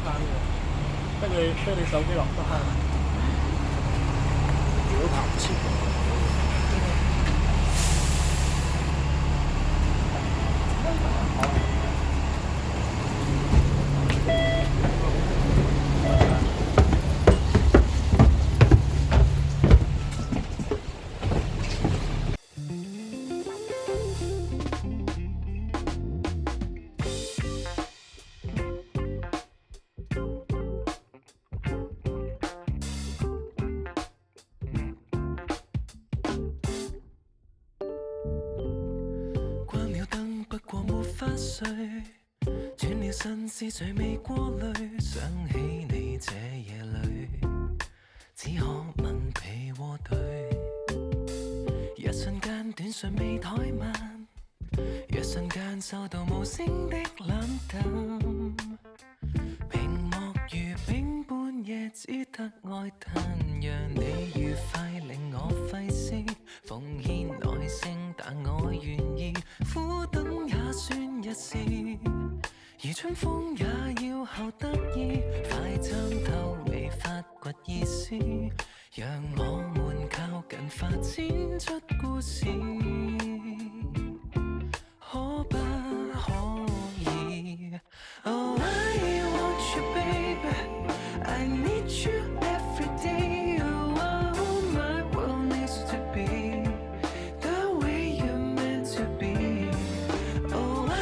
餐喎，跟你手機落得開。表談節目。睡，轉了身思緒未過濾，想起你這夜裏，只可吻被窩對。一瞬間短信未怠慢，一瞬間收到無聲的冷淡。屏幕如冰般夜，只得哀嘆，讓你愉快令我費思，奉獻耐性，但我願意苦等也算一試。而春風也要後得意，快參透未發掘意思，讓我們靠近發展出故事，可不可以？Oh, I want you, baby. I need you every day. Oh, my world needs to be the way you're meant to be. Oh, I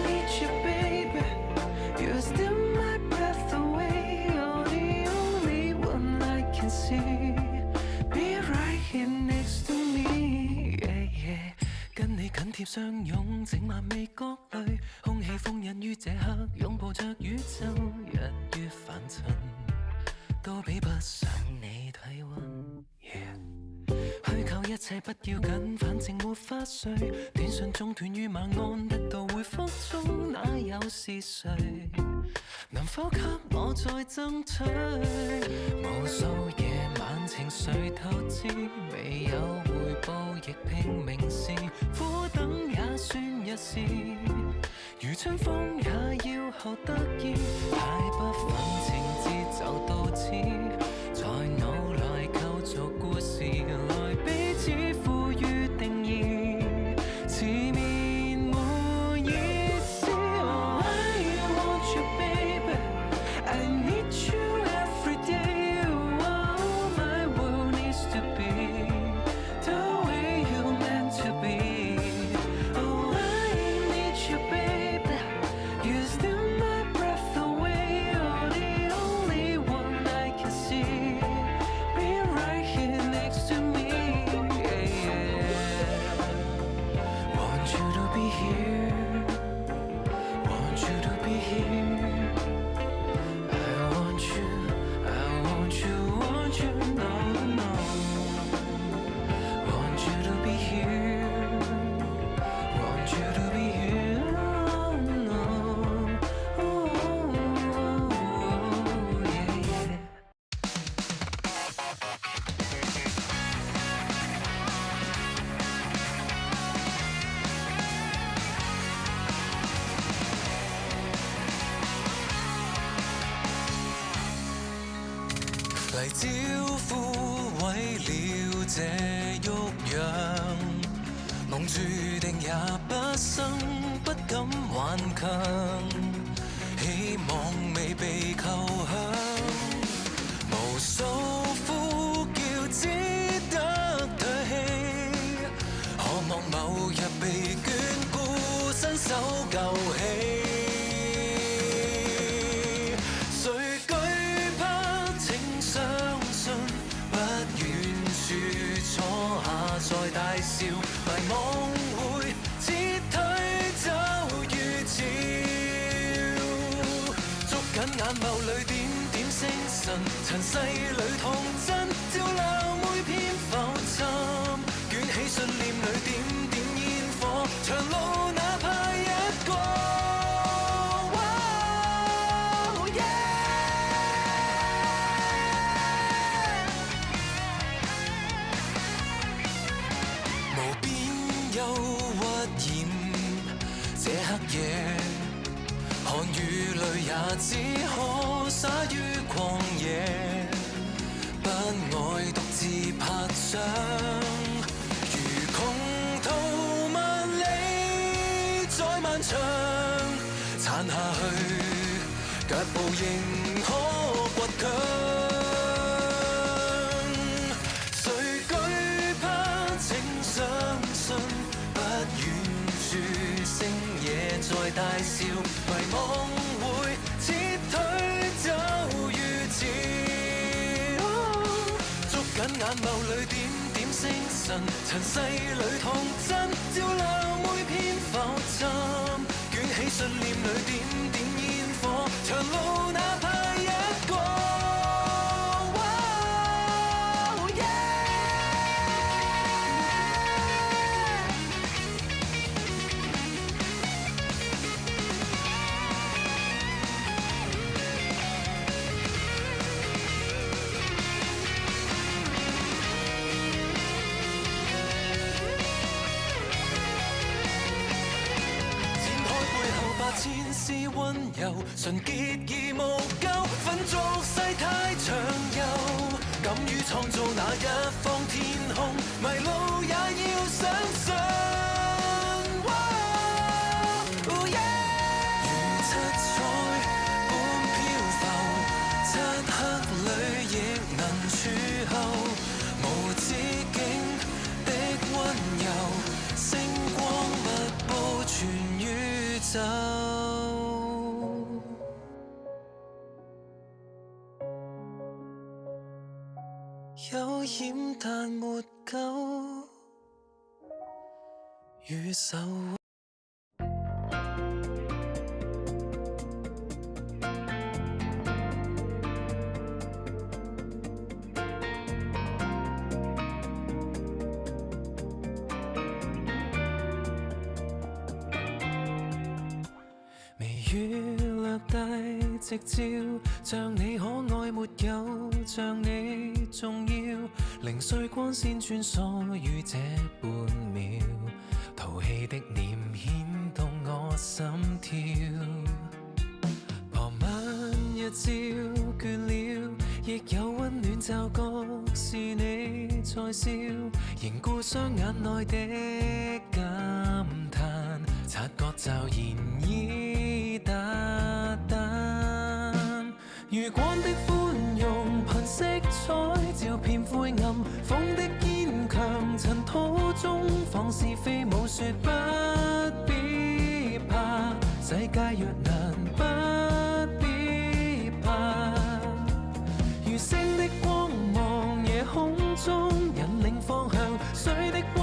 need you, baby. You're still my breath away. You're the only one I can see. Be right here next to me. Yeah, yeah. 跟你緊貼相擁，整晚未覺累，空氣封印於這刻，擁抱着宇宙，日月凡塵都比不上你體溫。Yeah. 虛構一切不要緊，反正沒法睡。短信中斷於晚安，得到回覆中，那又是誰？能否給我再爭取？無數夜晚情緒透支，未有回報亦拼命試，苦等也算一試。如春風也要後得意，太不忿情節就導致，在腦內構造故事，來彼此賦予定義，似面沒意思。Oh, I want you, baby. I need you every day. Oh, my world needs to be the way you're meant to be. Oh, I need you, baby. You're still my breath away. You're the only one I can see. Be right here next to me. Yeah, yeah. Want you to be here. Want you to be here. I want you, I want you, want you, no, no. Want you to be here. Want you to be here, no. Oh, yeah, yeah. 嚟招呼毀了這旭陽，夢注定也不生，不敢頑強，希望未被扣響，無數呼叫只得唾棄，渴望某日被眷顧，伸手救起。誰懼怕？請相信，不遠處坐下再大笑，迷惘會撤退就如潮，捉緊眼眸裏點點星辰，塵世裏童真，照亮每片浮沉，捲起信念裏點點煙火，長路哪怕一個。Oh, yeah.無邊憂鬱染這黑夜，汗與淚也只可灑於曠野，不愛獨自拍掌。如窮途萬里再漫長，撐下去，腳步仍可倔強。誰懼怕？請相信，不遠處星野在大笑，迷惘會撤退就如潮。捉緊眼眸裏點點星辰，塵世裏童真，照亮每片浮沉。捲起信念裏點點煙火，長路哪怕一個。千絲溫柔，純潔而無咎，奮逐世態長遊，敢於創造那一方天空，迷路也要相信。如七彩般漂浮，漆黑裏亦能處候，無止境的溫柔，星光密佈全宇宙。有染但沒夠，與手。微雨略帶夕照，像你可愛沒有，像你重要，零碎光線穿梭於這半秒，淘氣的臉牽動我心跳。傍晚日照倦了，亦有溫暖驟覺是你在笑，凝固雙眼內的感嘆，察覺驟然已達旦。餘光的寬容，憑色彩照遍灰暗，風的堅強，塵土中放是非無說不必怕，世界若難不必怕。如星的光芒，夜空中引領方向，水的溫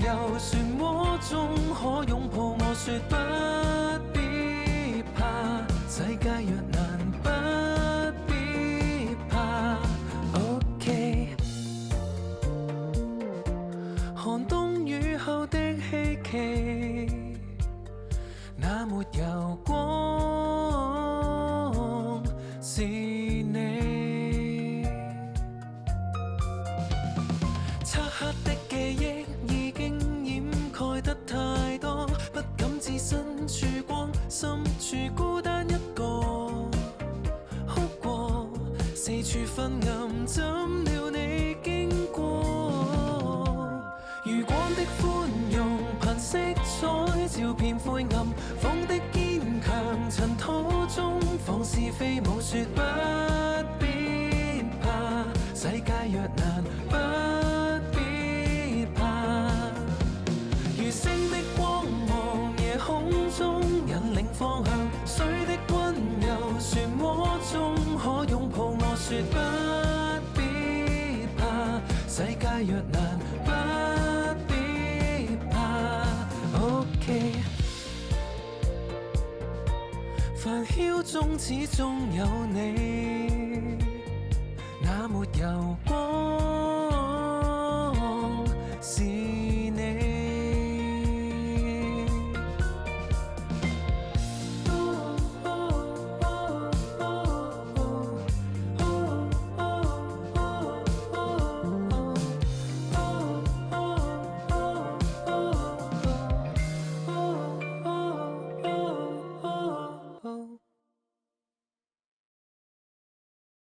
柔，漩渦中可擁抱我說不必怕，世界若難不必怕。OK， 寒冬雨後的希冀，那沒有光是你。漆黑的記憶已經掩蓋得太多，不敢置身處光，深處孤單一個，哭過四處昏暗，怎料你經過。餘光的寬容，憑色彩照遍灰暗，風的堅強，塵土中放是非無說不必怕，世界若難不必怕。如星的光芒，夜空中引領方向，水的溫柔，漩渦中可擁抱我說不必怕，世界若難不必怕。OK， 繁囂中始終有你，那沒有光是